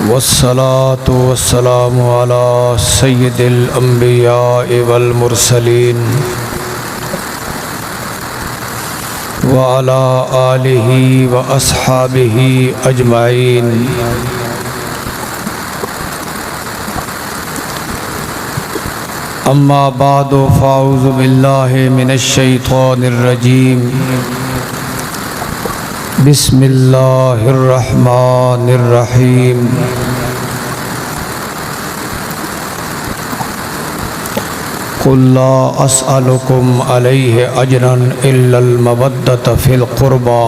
والصلاة والسلام على سید الانبیاء والمرسلین وعلى آلہ واصحابہ اجمعین۔ اما بعد فاعوذ باللہ من الشیطان الرجیم۔ بسم اللہ الرحمن الرحیم۔ قل لا اسألکم علیہ اجرا الا المودۃ فی القربى۔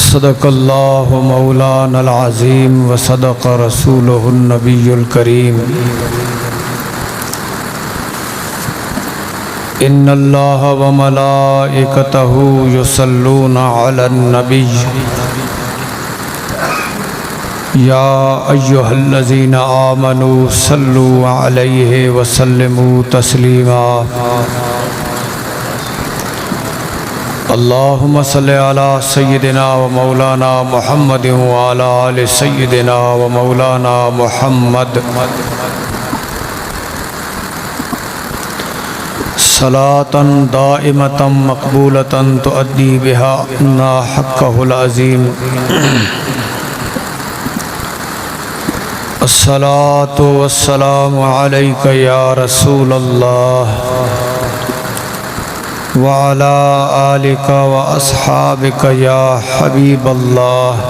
صدق اللہ مولانا العظیم وصدق رسولہ النبی الکریم۔ ان اللہ وملائکتہ یصلون علی النبی یا ایہا الذین آمنوا صلوا علیہ وسلموا تسلیما۔ اللہم صلی علی سیدنا و مولانا محمد وعلی آل سیدنا و مولانا محمد صلاة دائمة مقبولة تؤدی بها عنا حقہ العظیم۔ الصلاة والسلام علیک یا رسول اللہ وعلى آلک واصحابک یا حبیب اللہ۔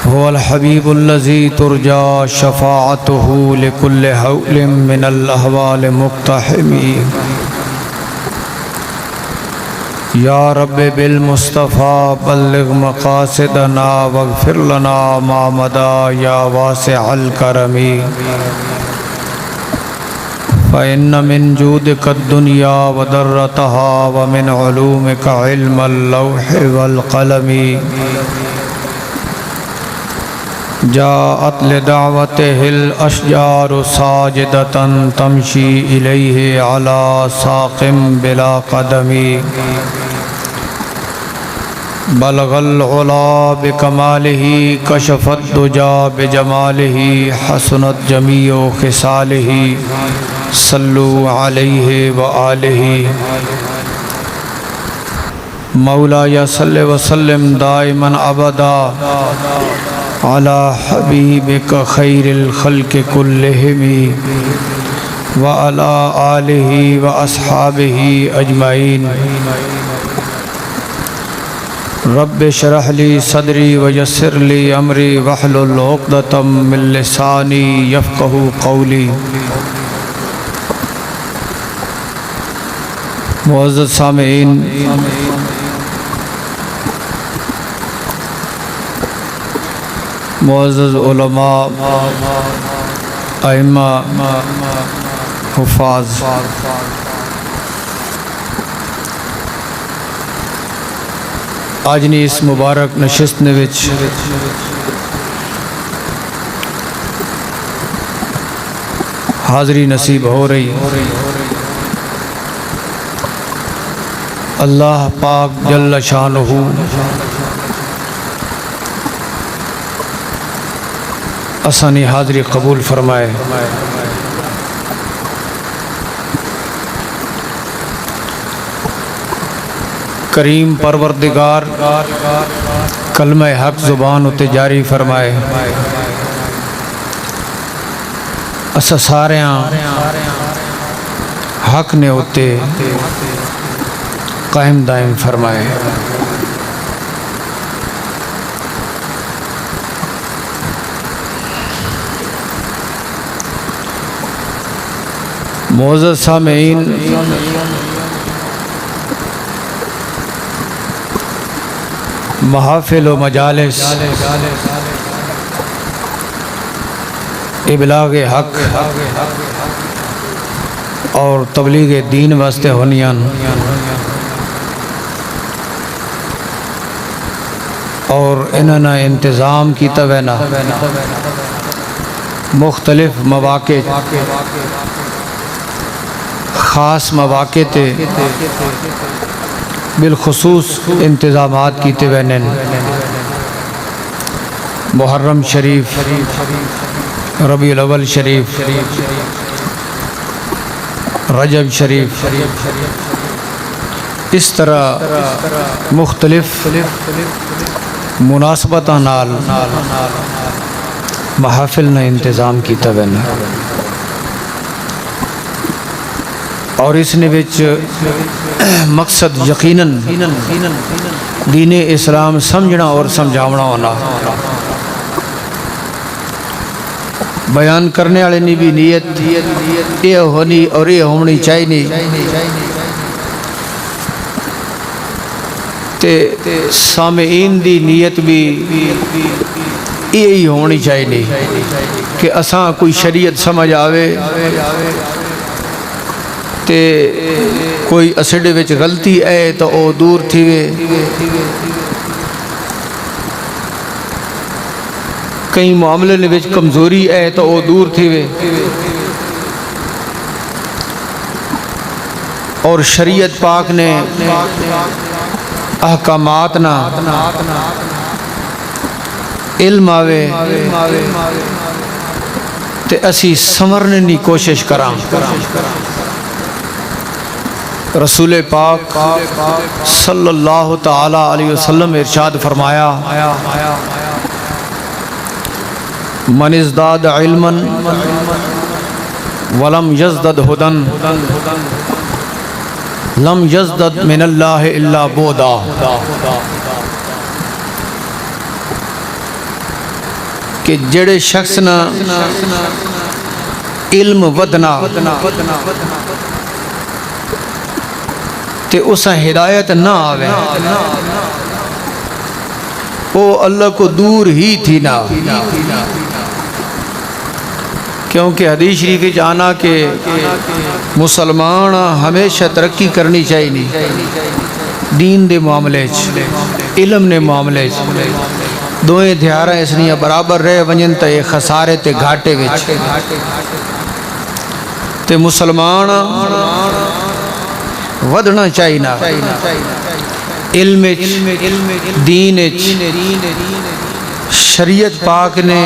هو الحبیب الذی ترجى شفاعته لكل هول من الاحوال مقتحم۔ یا رب بالمصطفیٰ بلغ مقاصدنا واغفر لنا ما مضى یا واسع الکرم۔ فإن من جودك الدنيا وضرتها ومن علومك علم اللوح والقلم۔ جاءت لدعوته الأشجار ساجدة تمشي إليه على ساق بلا قدم۔ بلغ العلا بکمالہ کشف الدجا بجمالہ حسنت جمیع خصالہ صلو علیہ وآلہ۔ مولایا صلی وسلم دائما ابدا علی حبیبک خیر الخلق کلہم وعلی آلہ واصحابہ اجمعین۔ رب اشرح لی صدری ویسر لی امری واحلل عقدۃ من لسانی یفقہوا قولی۔ معزز سامعین، معزز علماء، ائمہ، حفاظ، آجنی اس مبارک نشست وچ حاضری نصیب ہو رہی۔ اللہ پاک جل شانہ اسانی حاضری قبول فرمائے۔ کریم پروردگار کلمہ حق زبان اتے جاری فرمائے۔ اسا ساریاں حق نے اتے قائم دائم فرمائے۔ معزز سامعین، محافل و مجالس ابلاغ حق اور تبلیغ دین واسطے ہونیان، اور انہوں نے انتظام کی توینا مختلف مواقع خاص مواقع تے بالخصوص انتظامات کیتے ہوئے محرم شریف، ربیع الاول شریف، رجب شریف، اس طرح مختلف مناسبتاں نال محافل نے انتظام کیتا ہوئے اور اس نے وچ مقصد یقیناً دین اسلام سمجھنا اور سمجھاونا ہونا، بیان کرنے والے نے بھی نیت یہ ہونی اور یہ ہونی چاہیے تے سامعین دی نیت بھی یہی ہونی چاہیے کہ اساں کوئی شریعت سمجھ آوے تے کوئی اسڈے وچ غلطی ہے تو او دور تھی وے، کئی معاملے نے وچ کمزوری ہے تو او دور تھی وے، اور شریعت پاک نے احکامات نا علم آوے تے اسی سمرنے نی کوشش کراں۔ رسول پاک صلی اللہ تعالی علیہ وسلم ارشاد فرمایا، من ازداد علما ولم یزدد ہدن لم یزدد من اللہ الا بودا۔ کہ جڑے شخص نا علم ودنا تے اسا ہدایت نہ آوے وہ اللہ کو دور ہی تھی نا، کیونکہ حدیث شریف جانا کہ مسلمان ہمیشہ ترقی کرنی چاہیے دین دے معاملے علم دے معاملے دوئیں دھیارہ اس لیے برابر رہے ونجن تے خسارے تے گھاٹے وچ تے مسلمان ودنا چاہینا علم دین شریعت پاک نے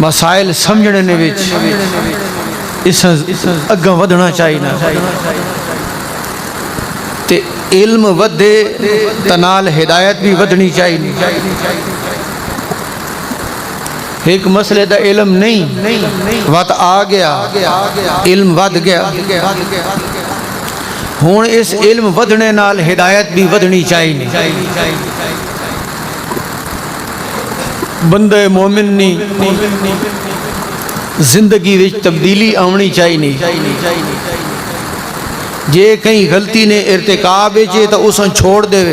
مسائل سمجھنے نے وچ اس اگاں ودنا چاہینا تے علم ودے تنال ہدایت بھی ودنی چاہیے۔ ایک مسئلے دا علم نہیں وقت آ گیا علم ود گیا، ہون اس علم ودنے نال ہدایت بھی ودنی چاہیے۔ بندے مومن نی زندگی وچ تبدیلی آنی چاہیے، جے کہیں غلطی نے ارتکاب ہے تو اسن چھوڑ دے،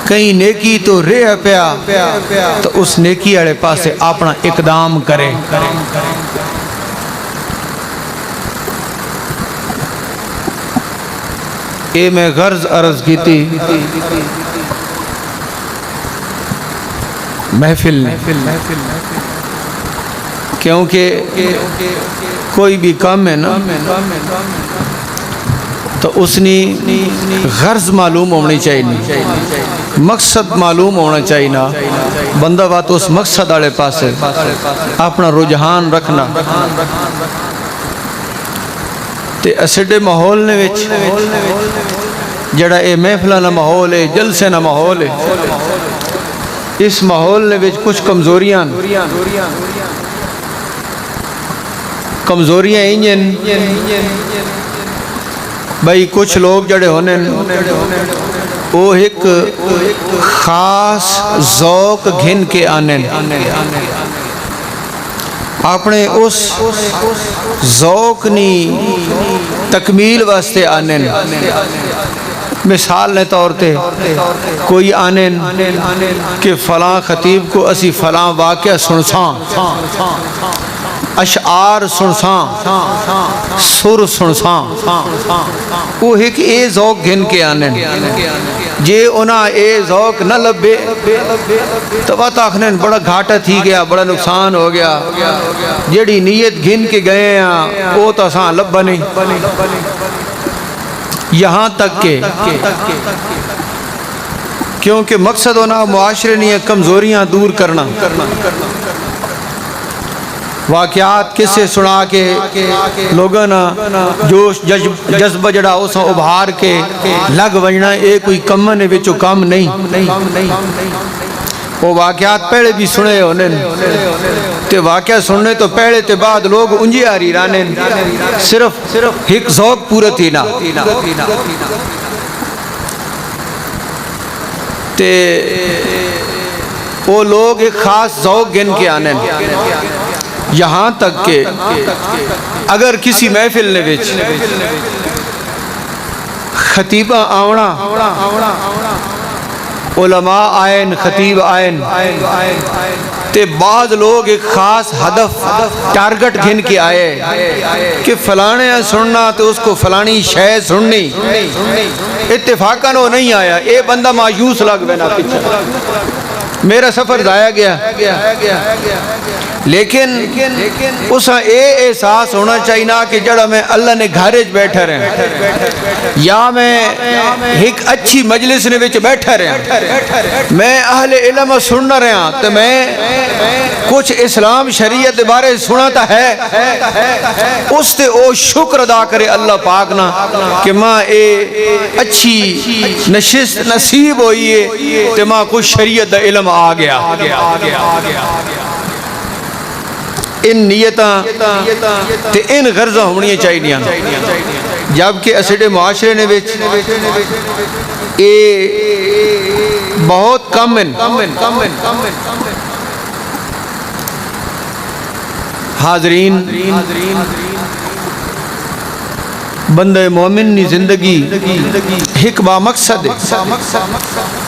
کہیں نیکی تو رہ پیا تو اس نیکی والے پاسے اپنا اقدام کرے۔ اے میں غرض عرض کی تھی محفل کیونکہ کوئی بھی کام ہے نا تو اس نے غرض معلوم ہونی چاہیے، مقصد معلوم ہونا چاہیے نا، بندہ بات اس مقصد والے پاسے اپنا رجحان رکھنا۔ تے اسڈے ماحول نے وچ جڑا اے محفلہ نہ ماحول ہے، جلسے نہ ماحول ہے، اس ماحول نے وچ کچھ کمزوریاں انجن بھائی کچھ لوگ جڑے ہونے وہ ایک خاص ذوق گھن کے آنے اپنے اس ذوق نی تکمیل واسطے آنے، مثال نے طور تے کوئی آنے کہ فلاں خطیب کو اسی فلاں واقعہ سنساں اشعار سنساں سر سنساں وہ ایک اے ذوق گھن کے آنن جے انہاں اے ذوق نہ لبے تو بات آخنن بڑا گھاٹا تھی گیا، بڑا نقصان ہو گیا، جیڑی نیت گھن کے گئے ہیں وہ تو اساں لبا نہیں۔ یہاں تک کہ کیونکہ مقصد ہونا معاشرے نہیں ہے کمزوریاں دور کرنا، واقعات کس سے سنا کے لوگوں نا جوش جذبہ جڑا اسا ابھار کے لگ وجنا اے کوئی کمن وچو کم نہیں۔ وہ واقعات پہلے بھی سنے ہونے تے واقعہ سننے تو پہلے تے بعد لوگ انجی آری رانے صرف ایک ذوق پورا تھی نا تے وہ لوگ ایک خاص ذوق گن کے آنے، یہاں تک کہ اگر کسی محفل نے وچ خطیبہ آونا، علماء آئین، خطیب آئین تے بعض لوگ ایک خاص ہدف ٹارگٹ گھن کے آئے کہ فلانے سننا تو اس کو فلانی شے سننی، اتفاقاً وہ نہیں آیا، اے بندہ مایوس لگ بینا پیچھے میرا سفر ضائع گیا، لیکن اسا اے احساس ہونا چاہیے نا کہ جڑا میں اللہ نے گھرج بیٹھا رہا یا میں ایک اچھی مجلس نے وچ بیٹھا رہا، میں اہل علم سننا رہا تو میں کچھ اسلام شریعت بارے سناتا ہے اس تے او شکر ادا کرے اللہ پاک نا کہ ماں اے اچھی نشست نصیب ہوئی ہے تے ماں کچھ شریعت دا علم آ گیا۔ ان نیتاں تے ان غرضہ ہونی چاہیے، جبکہ اسڑے معاشرے نے وچ اے بہت کم حاضرین بندہ مومن نی زندگی ایک با مقصد ہے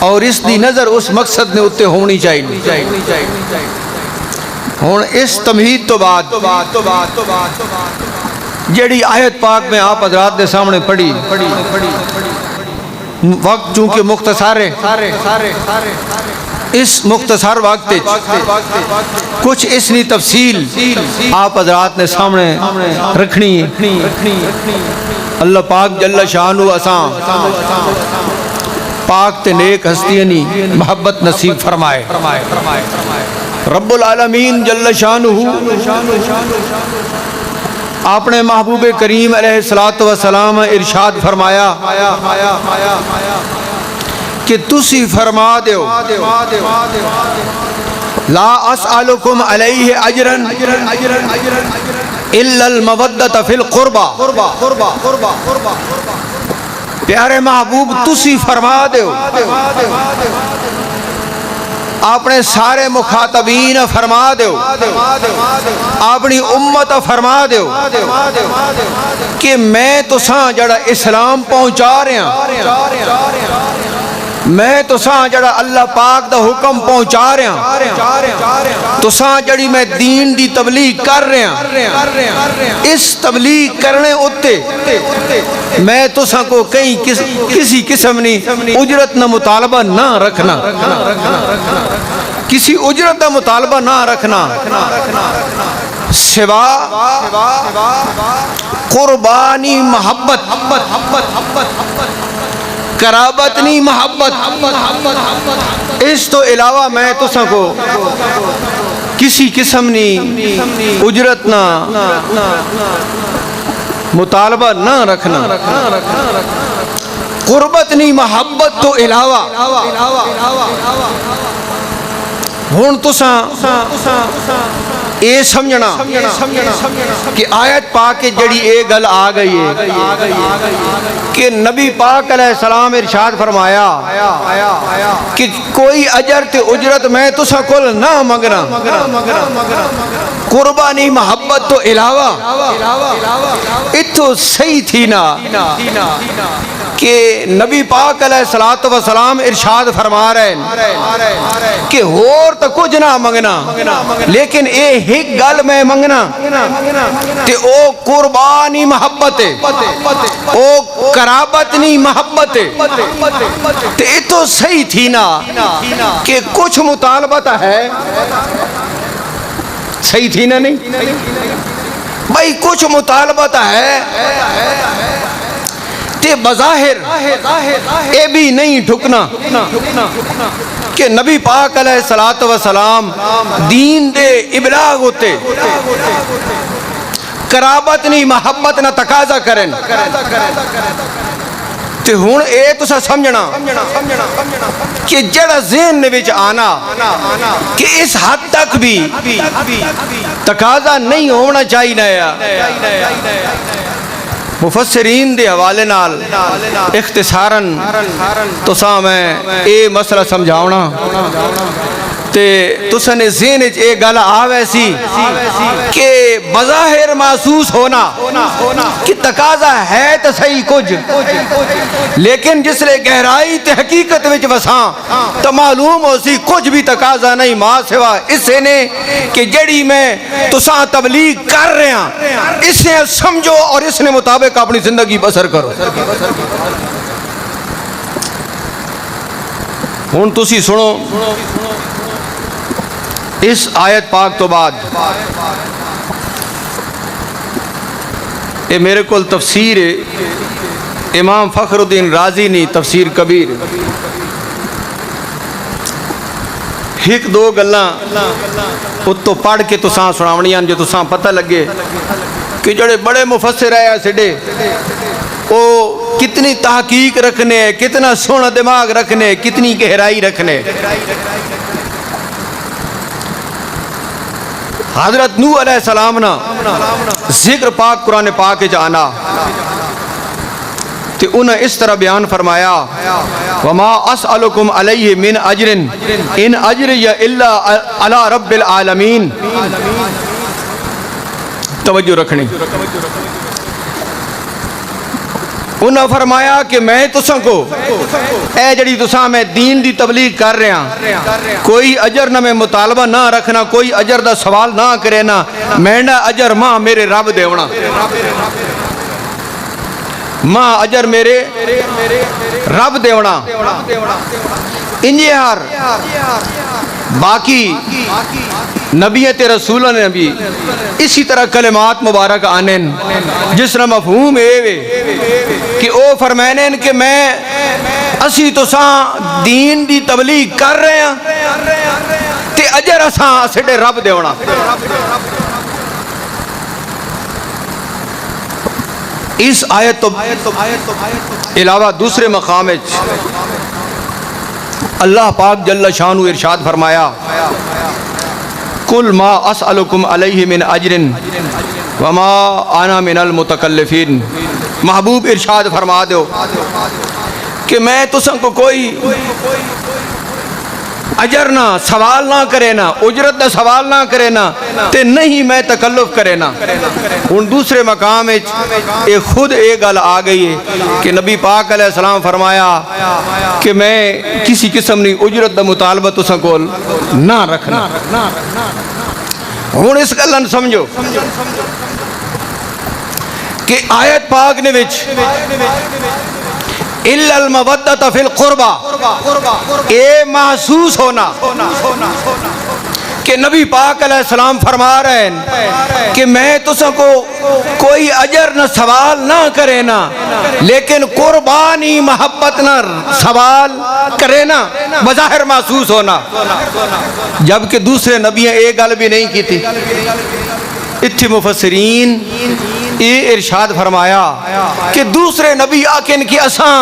اور اس دی نظر اس مقصد نے اتے ہونی چاہیے۔ ہون اس تمہید تو بعد جیڑی آیت پاک میں آپ حضرات دے سامنے پڑھی، وقت چونکہ مختصر ہے، اس مختصر وقت کچھ اس نے تفصیل آپ حضرات نے سامنے رکھنی ہے۔ اللہ پاک جل شانہ اساں پاک تے نیک ہستیاں محبت نصیب فرمائے۔ رب العالمین جل شانہ آپ نے محبوب کریم علیہ السلام ارشاد فرمایا کہ تسی فرما دیو لا اسألکم علیہ اجرا الا المودۃ فی القربہ، پیارے محبوب تسی فرما دیو، آپ نے سارے مخاطبین فرما دیو، اپنی امت فرما دیو کہ میں تساں جڑا اسلام پہنچا رہا، میں تساں جڑا اللہ پاک دا حکم پہنچا رہا، تساں جڑی میں دین دی تبلیغ کر رہا، اس تبلیغ کرنے اتے میں تساں کو کہیں کسی قسم نہیں اجرت نہ مطالبہ نہ رکھنا، کسی اجرت نہ مطالبہ نہ رکھنا سوا قربانی محبت، قرابتنی محبت، اس تو علاوہ میں تساں کو کسی قسم نی اجرت نہ مطالبہ نہ رکھنا، قربت نی محبت تو علاوہ۔ ہون تساں اے سمجھنا کہ آیت پاک کے جڑی اے گل آ گئی ہے کہ نبی پاک علیہ السلام ارشاد فرمایا کہ کوئی اجر تے اجرت میں تساں کل نہ مگنا، قربانی محبت تو علاوہ اتھو صحیح تھی نا کہ نبی پاک علیہ الصلوۃ والسلام ارشاد فرما رہے ہیں کہ اور تو کچھ نہ منگنا لیکن اے ایک گل میں منگنا تے او قربانی محبت ہے، او قرابت نہیں محبت ہے۔ تے یہ تو صحیح تھی نا کہ کچھ مطالبت ہے، صحیح تھی نا؟ نہیں بھائی کچھ مطالبت ہے تے بظاہر اے بھی نہیں ٹھکنا کہ نبی پاک علیہ الصلوۃ والسلام دین دے ابلاغ ہوتے قرابت نہیں محبت نہ تقاضا کریں تے ہن اے تسا سمجھنا کہ جڑا ذہن دے وچ آنا کہ اس حد تک بھی تقاضا نہیں ہونا چاہیے، مفسرین دے حوالے نال اختصاراً تساں میں اے مسئلہ سمجھاونا تے تساں نے ذہن وچ اے گل آوے سی کہ بظاہر محسوس ہونا کہ تقاضا ہے تو صحیح کچھ، لیکن جس لے گہرائی تے حقیقت وچ وساں تو معلوم ہو سی کچھ بھی تقاضا نہیں ماں سوا اس نے کہ جڑی میں تساں تبلیغ کر رہے ہیں اس نے سمجھو اور اس نے مطابق اپنی زندگی بسر کرو۔ ہن تسی سنو اس آیت پاک تو بعد یہ میرے کول تفسیر امام فخر الدین رازی نے تفسیر کبیر ایک دو گلاں اتو پڑھ کے تساں سناونیاں جو تساں پتہ لگے کہ جڑے بڑے مفسر آیا سڈے وہ کتنی تحقیق رکھنے، کتنا سونا دماغ رکھنے، کتنی گہرائی رکھنے۔ حضرت نوح علیہ السلام نا ذکر پاک قرآن پاک جانا تے انہیں اس طرح بیان فرمایا وما اسألکم علیہ من اجر ان اجری الا علی رب العالمین۔ توجہ رکھنی، انہوں فرمایا کہ میں تساں کو اے جڑی تساں میں دین دی تبلیغ کر رہے ہیں کوئی اجر نہ میں مطالبہ نہ رکھنا، کوئی اجر دا سوال نہ کرے نا، میں نہ اجر ماں میرے رب دیونا، ماں اجر میرے رب دیونا۔ انجی ہر باقی نبیت رسولہ نے بھی اسی طرح کلمات مبارک آنین جس نے مفہوم ہے کہ او فرمائنین کہ میں اسی تو ساں دین دی تبلیغ کر رہے ہیں تے اجر اساں سڈے رب دیونا۔ اس آیت تو علاوہ دوسرے مقام اللہ پاک جل شانہ ارشاد فرمایا قل ما اسألکم علیہ من اجر وما انا من المتکلفین۔ محبوب ارشاد فرما دو کہ میں تساں کو کوئی اجر نہ سوال نہ کرے نا، اجرت نہ سوال نہ کرے نا تے نہیں میں تکلف کرے نا۔ ان دوسرے مقام ایک خود ایک گل آ گئی ہے کہ نبی پاک علیہ السلام فرمایا کہ میں کسی قسم نہیں اجرت دا مطالبہ تساں کول نہ رکھنا۔ ہن اس گل نوں سمجھو کہ آیت پاک نے وچ الا المودۃ فی القربہ اے محسوس ہونا کہ نبی پاک علیہ السلام فرما رہے ہیں کہ میں تساں کو کوئی اجر نہ سوال نہ کرے نا لیکن قربانی محبت نہ سوال کرے نا، بظاہر محسوس ہونا، جبکہ دوسرے نبیوں یہ گل بھی نہیں کی تھی۔ اتھے مفسرین یہ ارشاد فرمایا کہ دوسرے نبی آکن کی اساں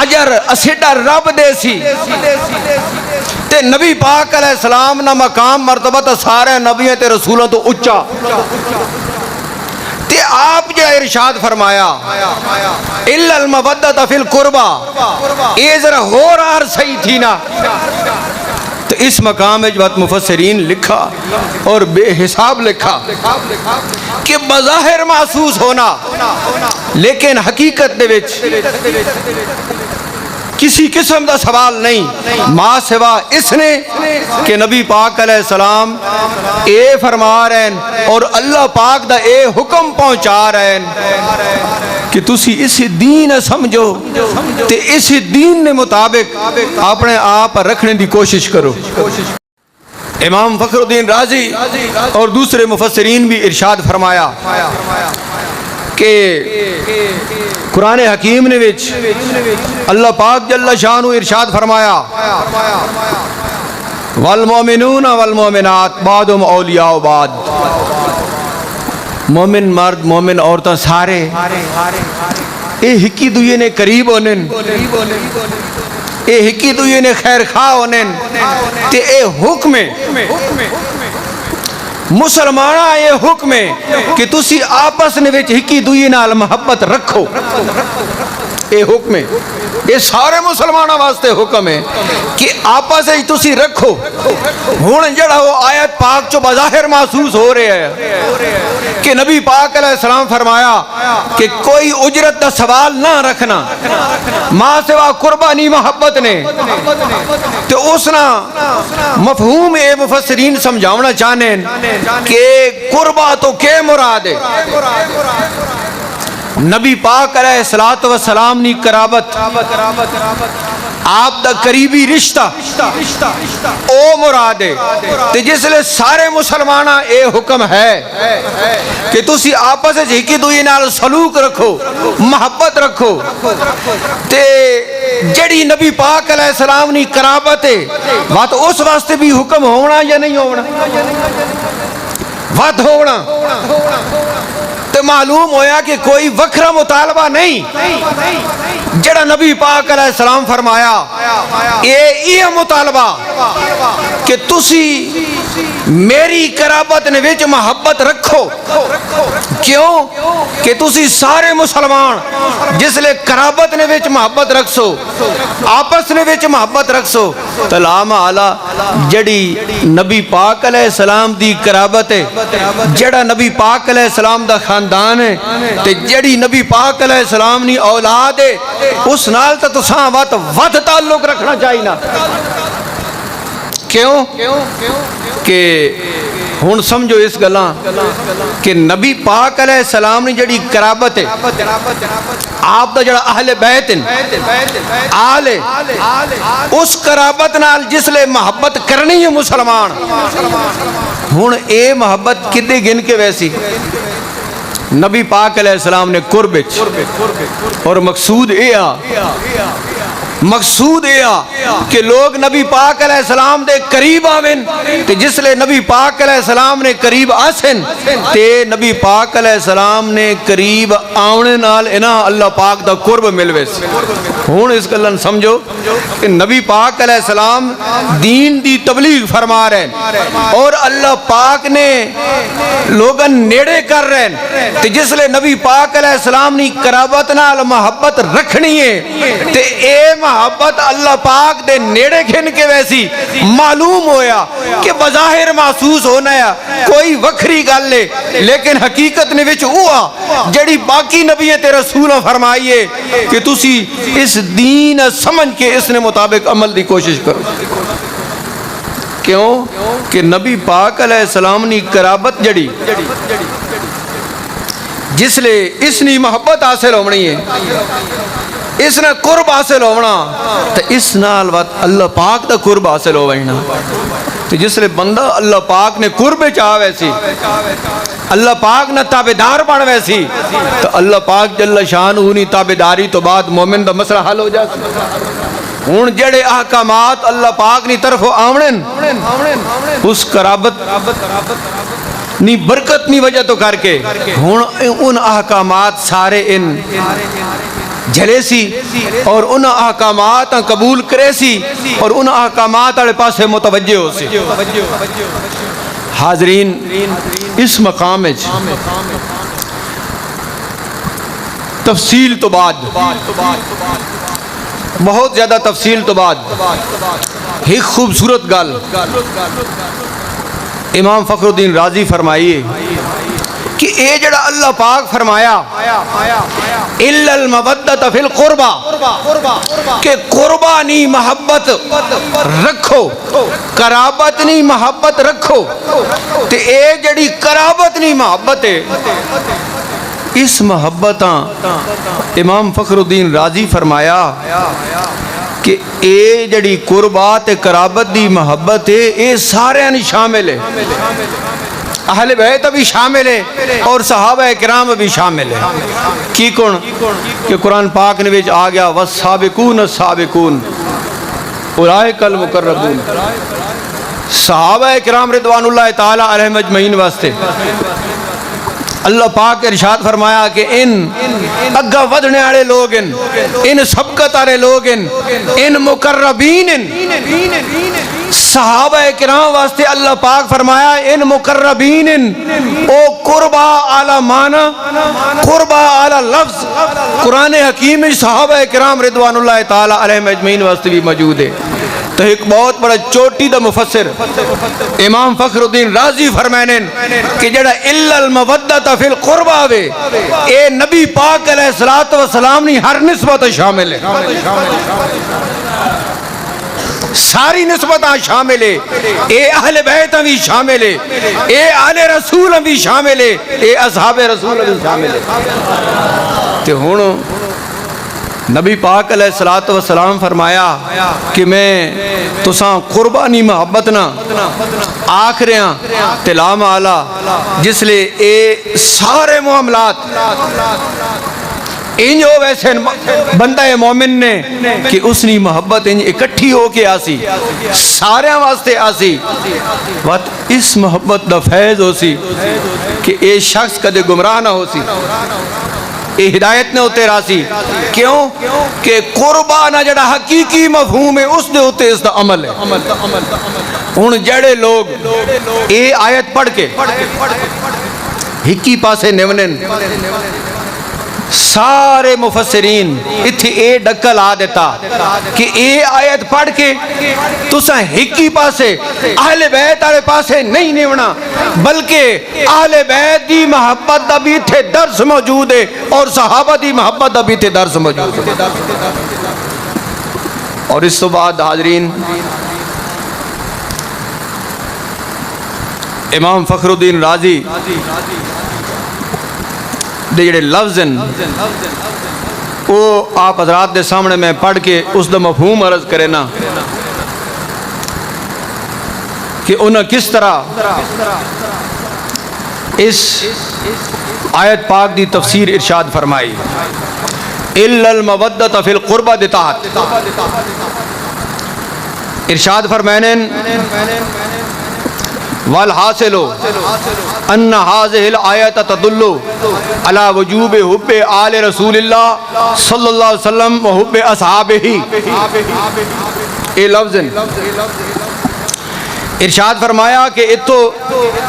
اجر اسیڈا رب دے سی تے نبی پاک علیہ السلام نہ مقام مرتبہ تا سارے نبیوں تے رسولوں تو اچھا تے آپ جو ارشاد فرمایا الا المودۃ فی القربہ یہ ذرا ہو رہا صحیح تھی نا۔ تو اس مقام میں جب مفسرین لکھا اور بے حساب لکھا کہ بظاہر محسوس ہونا لیکن حقیقت دے وچ کسی قسم دا سوال نہیں ما سوا اس نے کہ نبی پاک علیہ السلام اے فرما رہے ہیں اور اللہ پاک دا اے حکم پہنچا رہے ہیں کہ تسی اس دین سمجھو تے اس دین نے مطابق اپنے آپ رکھنے دی کوشش کرو۔ امام فخر الدین رازی اور دوسرے مفسرین بھی ارشاد فرمایا کہ قرآن حکیم نے وچ اللہ پاک جل شانہ ارشاد فرمایا والمؤمنون والمؤمنات بعضهم اولیاء بعض، مومن مرد مومن عورتیں سارے اے ہکی دوئے نے قریب ہونن، اے ہکی دوئے نے خیر خواہ ہونن تے اے حکم ہے مسلمانہ یہ حکم ہے کہ تسی آپس نے وچ ہکی دوئی نال محبت رکھو، یہ حکم ہے، یہ سارے مسلمانہ واسطے حکم ہے کہ آپس ہی تسی رکھو۔ ہون جڑا وہ آیت پاک جو بظاہر محسوس ہو رہے ہیں کہ نبی پاک علیہ السلام فرمایا کہ کوئی اجرت دا سوال نہ رکھنا ماں سوا قربانی محبت نے، تو اس نا مفہوم اے مفسرین سمجھاونا چاہنے کہ قربہ تو کیا مراد ہے؟ نبی پاک علیہ السلام نی قرابت آپ دا قریبی رشتہ او مراد ہے، تے جس لئے سارے مسلمانہ اے حکم ہے کہ تسی آپس ہکی دوئی نال سلوک رکھو، محبت رکھو، تے جڑی نبی پاک علیہ السلام نی قرابت ہے وات اس واسطے بھی حکم ہونا یا نہیں ہونا؟ وات ہونا تو معلوم ہویا کہ کوئی وکھرا مطالبہ نہیں، جڑا نبی پاک علیہ السلام فرمایا یہ مطالبہ کہ تسی میری قرابت نے وچ محبت رکھو، کیوں کہ تسی سارے مسلمان جس لئے قرابت نے وچ محبت رکھسو، آپس نے وچ محبت رکھسو، تلام آلہ جڑی نبی پاک علیہ السلام دی قرابت ہے، جڑا نبی پاک علیہ السلام دا خاندان ہے، تے جڑی نبی پاک علیہ السلام نی اولاد ہے، اس نال تا تساں وقت تعلق رکھنا چاہیے نا۔ کیوں کہ ہون سمجھو اس گلاں کہ نبی پاک علیہ السلام نے جڑی قرابت ہے آپ دا جڑا اہل بیت آل اس قرابت نال جس لئے محبت کرنی ہے مسلمان، ہون اے محبت کدے گن کے ویسی نبی پاک علیہ السلام نے قربت اور مقصود اے کہ لوگ نبی پاک علیہ السلام دے قریب آویں تے جس لئے نبی پاک علیہ السلام نے قریب آسن تے نبی پاک علیہ السلام نے قریب آونے نال انہاں اللہ پاک دا قرب ملوے سے۔ ہون اس گلن سمجھو کہ نبی پاک علیہ السلام دین دی تبلیغ فرما رہے ہیں اور اللہ پاک نے لوگن نیڑے کر رہے ہیں تے جس لئے نبی پاک علیہ السلام نے قرابت نال محبت رکھنی ہے تے اے محبت اللہ پاک دے نیڑے گھن کے ویسی معلوم ہویا کہ بظاہر محسوس ہونا ہے کوئی وکھری گل لے لیکن حقیقت نے وچ ہوا جڑی باقی نبی تے رسولوں فرمائیے کہ تسی اس دین سمجھ کے اس نے مطابق عمل دی کوشش کرو۔ کیوں کہ نبی پاک علیہ السلام نی قرابت جڑی جس لئے اس نی محبت حاصل ہونی ہے، اس نے قرب حاصل ہونا تو اس نال وقت اللہ پاک دا قرب حاصل ہو وینا، تو جس لئے بندہ اللہ پاک نے قرب چاہ ویسی اللہ پاک نے تابدار بن ویسی تو اللہ پاک جل شانہ انہی تابداری تو بعد مومن دا مسئلہ حل ہو جاتا۔ ہون جڑے احکامات اللہ پاک نی طرف آمنن اس قرابت نی برکت نی وجہ تو کر کے ہون ان احکامات سارے ان جھلے سی اور ان احکامات قبول کرے سی اور ان احکامات اڑے پاسے متوجہ ہو سی۔ حاضرین اس مقام میں تفصیل تو بعد بہت زیادہ تفصیل تو بعد ایک خوبصورت گل امام فخر الدین رازی فرمائیے کہ اے جڑا اللہ پاک فرمایا الا المودۃ فی القربہ کہ قربہ نہیں محبت رکھو، قرابت نہیں محبت رکھو، تے اے جڑی قرابت نہیں محبت ہے اس محبتاں امام فخر الدین رازی فرمایا کہ اے جڑی قربات قرابت دی محبت ہے اے سارے نہیں شامل ہے، اہل بیت بھی شامل ہے اور صحابہ کرام بھی شامل ہے۔ کی کون کہ قرآن پاک نے آ گیا والسابقون السابقون اولئک المقربون، صحابہ کرام رضوان اللہ تعالی علیہم اجمعین واسطے اللہ پاک ارشاد فرمایا کہ ان اگا ودنے والے لوگ ان سبقت والے لوگ ان مقربین صحابہ کرام واسطے اللہ پاک فرمایا ان مقربین او قربا اعلی معنی قربا اعلی لفظ قرآن حکیم میں صحابہ کرام رضوان اللہ تعالی علیہم اجمعین واسطے بھی موجود ہے۔ تو ایک بہت بڑا چوٹی دا مفسر امام فخر الدین رازی فرمائنے کہ جڑا الا المودۃ فی القربہ وے اے نبی پاک علیہ الصلوۃ والسلام نے ہر نسبت شامل ہے، ساری نسبتاں شامل ہے، اے اہل بیت بھی شامل ہے، اے آل رسول بھی شامل ہے، اے اصحاب رسول بھی شامل ہے۔ تے ہن نبی پاک علیہ الصلوۃ والسلام فرمایا کہ میں تساں قربانی محبت نہ آکھ رہے ہیں تلام آلہ جس لئے اے سارے معاملات انج ہو ویسے بندہ مومن نے کہ اس نے محبت انج اکٹھی ہو کے آسی سارے واسطے آسی وقت اس محبت دا فیض ہو سی کہ اے شخص کدے گمراہ نہ ہو سی، اے ہدایت نے ہوتے راسی، کیوں کہ قربانہ جڑا حقیقی مفہوم ہے اس دے ہوتے اس دا عمل ہے۔ ان جڑے لوگ اے آیت پڑھ کے ہکی پاسے نیونن سارے مفسرین اتھی اے ڈکل آ دیتا کہ اے آیت پڑھ کے تساں ہکی پاسے اہل بیت آلے پاسے نہیں نیونا بلکہ اہل بیت دی محبت دا بھی تھے درس موجود ہے اور صحابہ دی محبت دا بھی تھے درس موجود ہے۔ اور اس تو بعد حاضرین امام فخر الدین رازی دے جڑے لفظ ہیں وہ آپ حضرات دے سامنے میں پڑھ کے اس دا مفہوم عرض کرے نا کہ انہاں کس طرح اس آیت پاک دی تفسیر ارشاد فرمائی الا المودۃ فی القربہ دتات ارشاد فرمائنے والحاصل ان هذه الآیت تدل على وجوب حب آل رسول اللہ صلی اللہ علیہ وسلم و حب اصحابہ۔ اے لفظ ارشاد فرمایا کہ اتو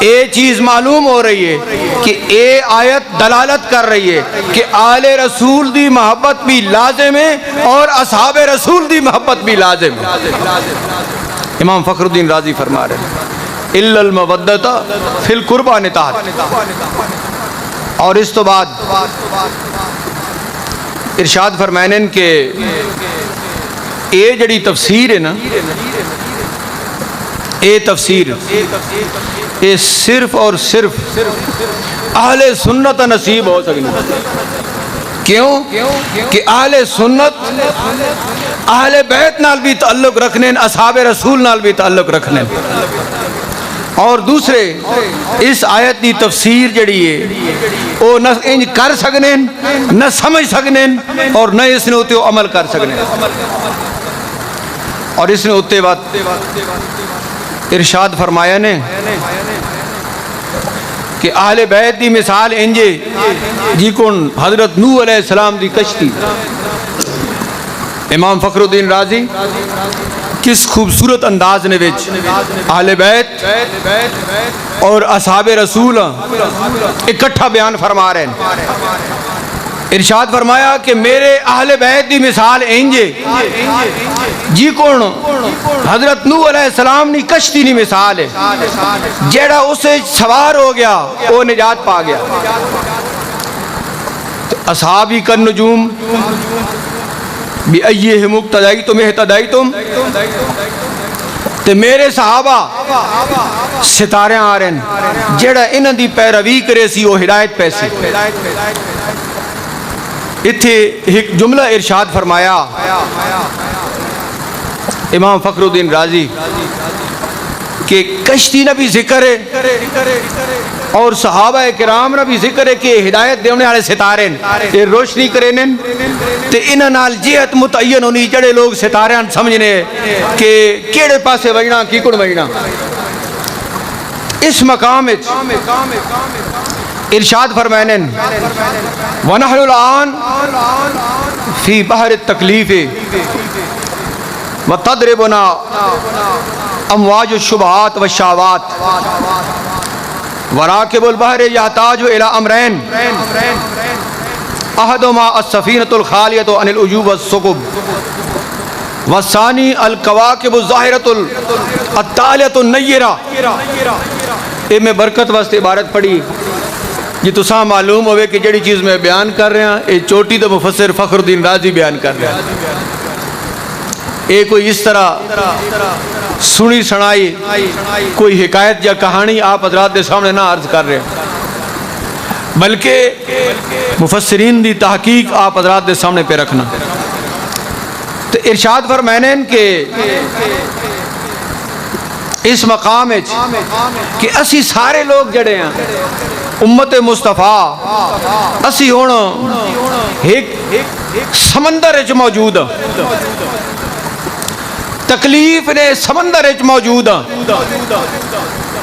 اے چیز معلوم ہو رہی ہے کہ اے آیت دلالت کر رہی ہے کہ آل رسول دی محبت بھی لازم ہے اور اصحاب رسول دی محبت بھی لازم ہے۔ امام فخر الدین رازی فرما رہے ہیں الا المودۃ فی القربہ نتاحت۔ اور اس تو بعد ارشاد فرمائنے کہ اے جڑی تفسیر ہے نا اے تفسیر اے صرف اور صرف اہل سنت نصیب ہو سکتی، کیوں کہ اہل سنت اہل بیت نال بھی تعلق رکھنے اصحاب رسول نال بھی تعلق رکھنے، اور دوسرے اس آیت دی تفسیر جڑی ہے وہ نہ انج کر سکنے نہ سمجھ سکنے اور نہ اس نے ہوتے عمل کر سکنے۔ اور اس نے ہوتے بات ارشاد فرمایا نے کہ اہل بیت دی مثال انجے جی کون حضرت نوح علیہ السلام دی کشتی۔ امام فخر الدین رازی کس خوبصورت انداز نے وچ اہل بیت اور اصحاب رسول اکٹھا بیان فرما رہے ہیں ارشاد فرمایا کہ میرے اہل بیت دی مثال انجے جی کون حضرت نوح علیہ السلام دی کشتی دی مثال ہے جیڑا اسے سوار ہو گیا وہ نجات پا گیا اصحابی کن نجوم بِأَيِّهِمُ اقْتَدَيْتُمْ اهْتَدَيْتُمْ تے میرے صحابہ ستارے آ رہے ہیں جیڑا انہاں دی پیروی کرے سی وہ ہدایت پیسی اتھے ایک جملہ ارشاد فرمایا امام فخر الدین رازی کہ کشتی نہ بھی ذکر ہے اور صحابہ کرام نہ بھی ذکر ہے کہ ہدایت دیونے والے ستارے یہ روشنی کریں تے انہاں نال جہت متعین ہونی جڑے لوگ ستارے سمجھنے کہ کیڑے پاسے وجنا کی کون وجنا اس مقام ارشاد فرمائنے وَنَحْنُ الْآن فِي بَحْرِ التَّكْلِيفِ وَتَضْرِبُنَا امواج الشبہات والشہوات وراکب البحر یحتاج الى امرین احدہما السفینۃ الخالیۃ عن العجوب والثقب والثانی الکواکب الظاہرۃ الطالعۃ النیرہ اے میں برکت واسطے عبارت پڑھی جی تو ساں معلوم ہوئے کہ جڑی چیز میں بیان کر رہے ہیں اے چوٹی تو مفسر فخر الدین رازی بیان کر رہے ہیں اے کوئی اس طرح سنی سنائی کوئی حکایت یا کہانی آپ حضرات دے سامنے نہ عرض کر رہے ہیں بلکہ مفسرین دی تحقیق آپ حضرات دے سامنے پہ رکھنا تو ارشاد فرمائنے کہ اس مقام کہ اسی سارے لوگ جڑے ہیں امت مصطفیٰ اسی ہون ایک سمندر اچ موجود تکلیف نے سمندر اچ موجود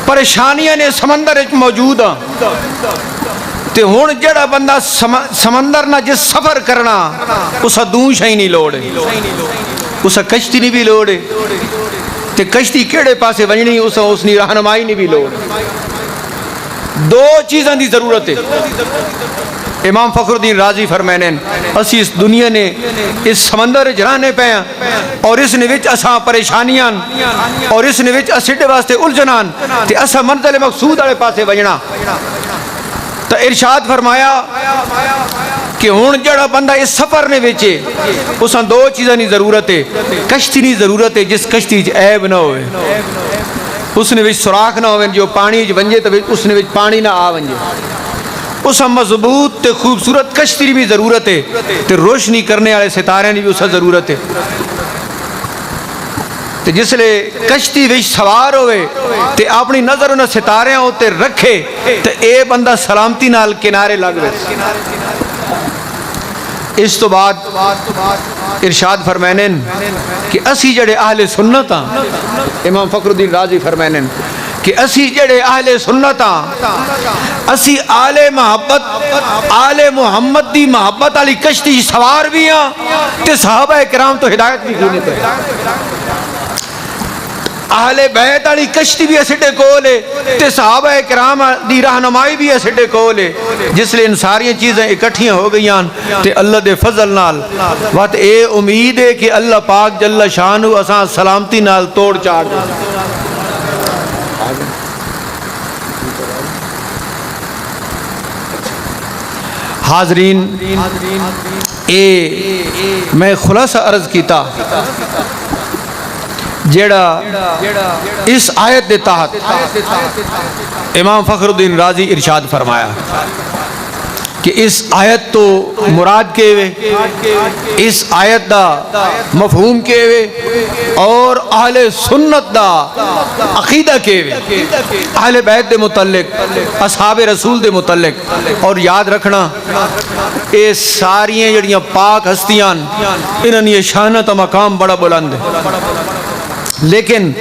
پریشانیاں نے سمندر اچ موجود تے ہون جڑا بندہ سمندر نہ جس سفر کرنا اسا دوں شاہی نہیں لوڑے اسا کشتی نہیں بھی لوڑے تے کشتی کیڑے پاسے ونجنی اسا اس نی رہنمائی نہیں بھی لوڑے دو چیزاں دی ضرورت ہے امام فخر الدین رازی فرمائنے اسی اس دنیا نے اس سمندر جرانے پہ ہیں اور اس نے وچ اساں پریشانیاں اور اس نے وچ اسیڈے واسطے الجھنان تے اساں منزل مقصود والے پاسے وجنا تو ارشاد فرمایا کہ ہون جڑا بندہ اس سفر نے وچے اساں دو چیزاں دی ضرورت ہے کشتی دی ضرورت ہے جس کشتی وچ عیب نہ ہوئے اس نے وچ سوراخ نہ ہوئے جو پانی وچ ونجے تو اس نے وچ پانی نہ آ ونجے اس مضبوط تے خوبصورت کشتی بھی ضرورت ہے تے روشنی کرنے والے ستارے بھی اس ضرورت ہے تے جس لے کشتی وچ سوار ہوئے تے اپنی نظر انہاں ستارے ہوتے رکھے تے اے بندہ سلامتی نال کنارے لگ وے اس تو بعد ارشاد فرمائنے کہ اسی جڑے اہل سنت ہاں امام فخر الدین رازی فرمائنے کہ اسی جڑے اہل سنت ہاں اسی آل محبت آل محمد دی محبت علی کشتی سوار بھی ہاں تے صحابہ کرام تو ہدایت بھی کینے تے اہل بیت علی کشتی بھی اسٹے کولے تے صحابہ کرام دی رہنمائی بھی اسٹے کولے جس لئے ان ساری چیزیں اکٹھیاں ہو گئیاں تے اللہ دے فضل نال وقت اے امید ہے کہ اللہ پاک جل شانہ اساں سلامتی نال توڑ چاڑ دے حاضرین میں خلاصہ عرض کیتا جیڑا اس آیت دے تحت امام فخر الدین رازی ارشاد فرمایا کہ اس آیت تو مراد کے وے اس آیت دا مفہوم کے وے اور اہل سنت دا عقیدہ کے وے اہل بیت دے متعلق اصحاب رسول دے متعلق اور یاد رکھنا اے ساریاں جڑیاں پاک ہستیاں انہاں دی شانت مقام بڑا بلند ہے لیکن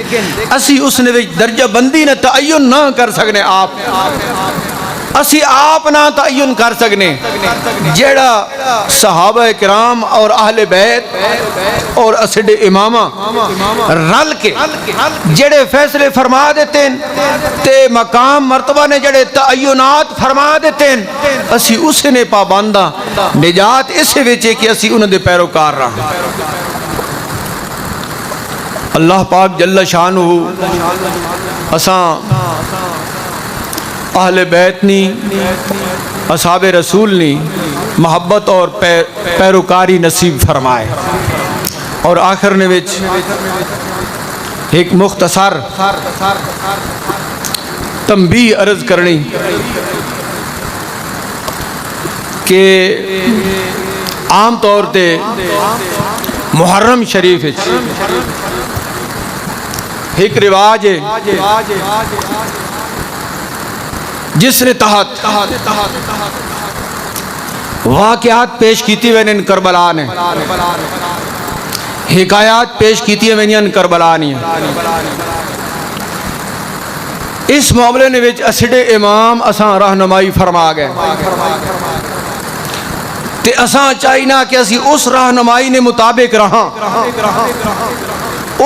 اسی اس نے درجہ بندی نہ تعین نہ کر سکنے آپ اسی آپ نہ تعین کر سکنے جیڑا صحابہ کرام اور اہل بیت اور اسد امامہ رل کے جڑے فیصلے فرما دیتے ہیں تے مقام مرتبہ نے جڑے تعینات فرما دیتے ہیں اسی اس نے پابندہ نجات اسے وچے کہ اسی انہوں دے پیروکار رہا. اللہ پاک جل شانہ اساں اہل بیت نی اصحاب رسول نی محبت اور پیروکاری نصیب فرمائے. اور آخر نے وچ ایک مختصر تنبیہ عرض کرنی کہ عام طور تے محرم شریف ایک رواج ہے جس نے تحت واقعات پیش کیتی ہوئے ان کربلا نے حکایات پیش کیتی ہوئے ان کربلا نے. اس معاملے نے وچ اسد امام اساں رہنمائی فرما گئے تے اساں چاہینا کہ اسی اس رہنمائی نے مطابق رہاں.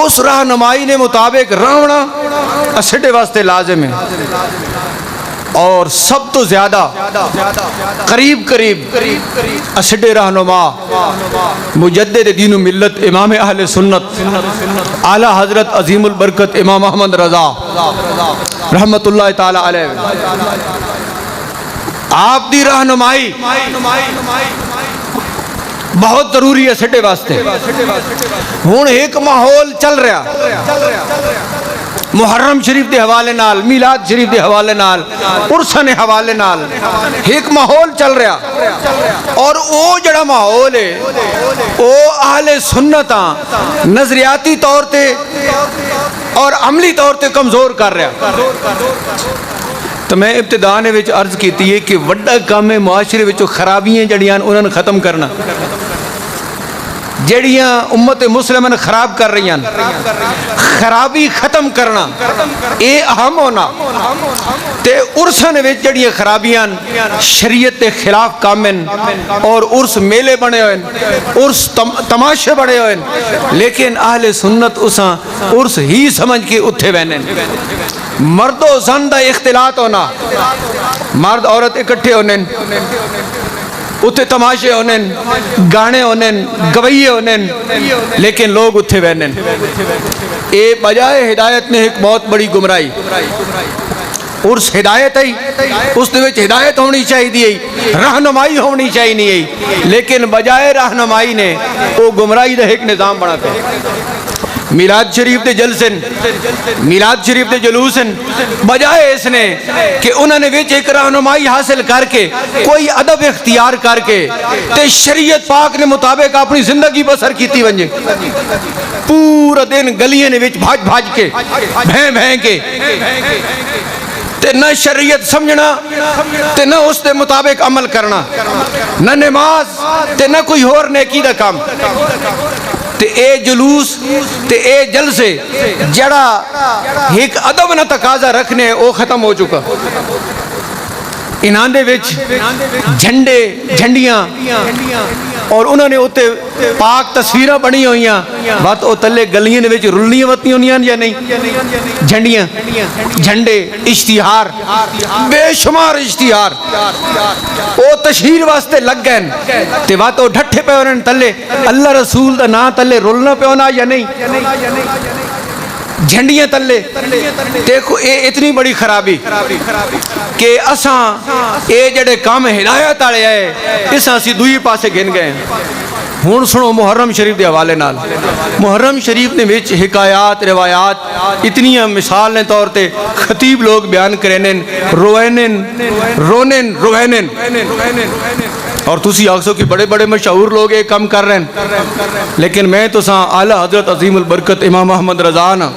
اس رہنمائی نے مطابق رہنا اسد واسطے لازم ہے. اور سب تو زیادہ قریب اسد رہنما مجدد دین و ملت امام اہل سنت اعلیٰ حضرت عظیم البرکت امام احمد رضا رحمت اللہ تعالی علیہ آپ دی رہنمائی بہت ضروری ہے اسد واسطے. ہون ایک ماحول چل رہا محرم شریف دے حوالے نال میلاد شریف دے حوالے نال عرساں دے حوالے نال ایک ماحول چل رہا اور او جڑا ماحول ہے او اہل سنتاں نظریاتی طور تے اور عملی طور تے کمزور کر رہا. تو میں ابتداء نے وچ عرض کیتی ہے کہ وڈا کام ہے معاشرے وچ خرابیاں جڑیاں انہاں نوں ختم کرنا جڑیاں امت مسلمہ نے خراب کر رہی ہیں خرابی ختم کرنا اے اہم ہونا تے عرساں وچ جڑیاں خرابیاں شریعت کے خلاف کام ہیں اور عرس میلے بنے ہوئے عرس تماشے بنے ہوئے لیکن اہل سنت اساں عرس ہی سمجھ کے اتھے بہنے. مرد و زن دا اختلاط ہونا مرد عورت اکٹھے ہونے اتھے تماشے ہونے گانے ہونے گوئیے ہونے لیکن لوگ اتھے بہنے. اے بجائے ہدایت نے ایک بہت بڑی گمراہی. عرس ہدایت ہے اس دے وچ ہدایت ہونی چاہیے رہنمائی ہونی چاہیے لیکن بجائے رہنمائی نے وہ گمراہی دا ایک نظام بناتے ہیں. میلاد شریف دے جلسن میلاد شریف دے جلوسن بجائے اس نے کہ انہوں نے وچ ایک رہنمائی حاصل کر کے کوئی ادب اختیار کر کے تے شریعت پاک نے مطابق اپنی زندگی بسر کیتی ونجے پورا دن گلیاں نے وچ بھاج کے بھیں کے تے نہ شریعت سمجھنا تے نہ اس دے مطابق عمل کرنا نہ نماز تے نہ کوئی اور نیکی دا کام. تے اے جلوس تے اے جلسے جڑا ایک ادب نہ تقاضا رکھنے او ختم ہو چکا. انہاں دے وچ جھنڈے جھنڈیاں اور انہوں نے اتے پاک تصویریں بنی ہوئیاں بات او تلے گلیاں وچ رلنیاں وطنی ہونیاں یا نہیں جھنڈیاں جھنڈے اشتہار بے شمار اشتہار او تشہیر واسطے لگ گئے تے بات او ڈھٹھے پہ انہوں تلے اللہ رسول دا نا تلے رلنا پہ ہونا یا نہیں جھنڈیاں تلے. دیکھو اے اتنی بڑی خرابی کہ اساں اے جڑے کام ہدایت والے آئے اساں اسی دوئی پاسے گن گئے. ہون سنو محرم شریف دے حوالے نال محرم شریف نے وچ حکایات روایات اتنی مثال نے طور تے خطیب لوگ بیان کرینن رونن روینن اور تسی آکسو کہ بڑے بڑے مشہور لوگ ایک کام کر رہے ہیں لیکن میں تو ساں اعلیٰ حضرت عظیم البرکت امام احمد رضا نا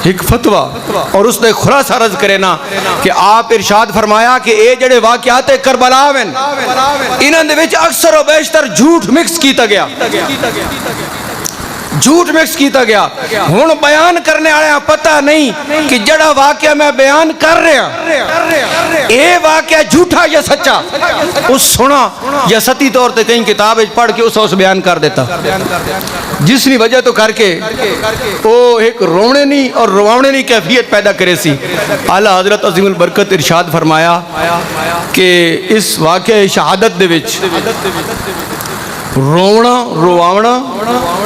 ایک فتوہ اور اس نے خلاصہ عرض کرے نا کہ آپ ارشاد فرمایا کہ اے جڑے واقعات کربلا ہیں انہاں دے وچ اکثر و بیشتر جھوٹ مکس کیتا گیا جھوٹ مکس کیتا گیا ہن بیان کرنے والے پتہ نہیں کہ جڑا واقعہ میں بیان کر رہا اے واقعہ جھوٹا یا سچا اس سنا یا ستی طور تے کہیں کتاب پڑھ کے اس بیان کر دیتا جس نے وجہ تو کر کے وہ ایک رونے نہیں اور رواونے نہیں کیفیت پیدا کرے سی اعلیٰ حضرت عظیم البرکت ارشاد فرمایا کہ اس واقعہ شہادت دے وچ رونا رواونا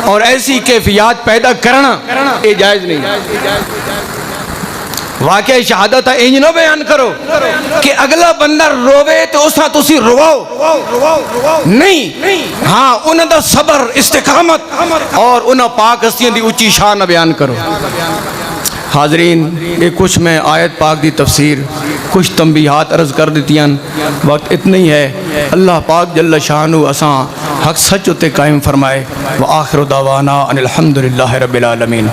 اور ایسی کیفیات پیدا کرنا یہ جائز نہیں واقعہ شہادت انج نہ بیان کرو کہ اگلا بندہ روے تو اس طرح تسی رواؤ نہیں ہاں انہاں دا صبر استقامت اور انہاں پاک ہستیاں دی اونچی شان بیان کرو حاضرین یہ کچھ میں آیت پاک دی تفسیر کچھ تنبیہات عرض کر دیتیاں وقت اتنا ہی ہے اللہ پاک جل شانہ اساں حق سچ تے قائم فرمائے وآخر دعوانا ان الحمدللہ رب العالمین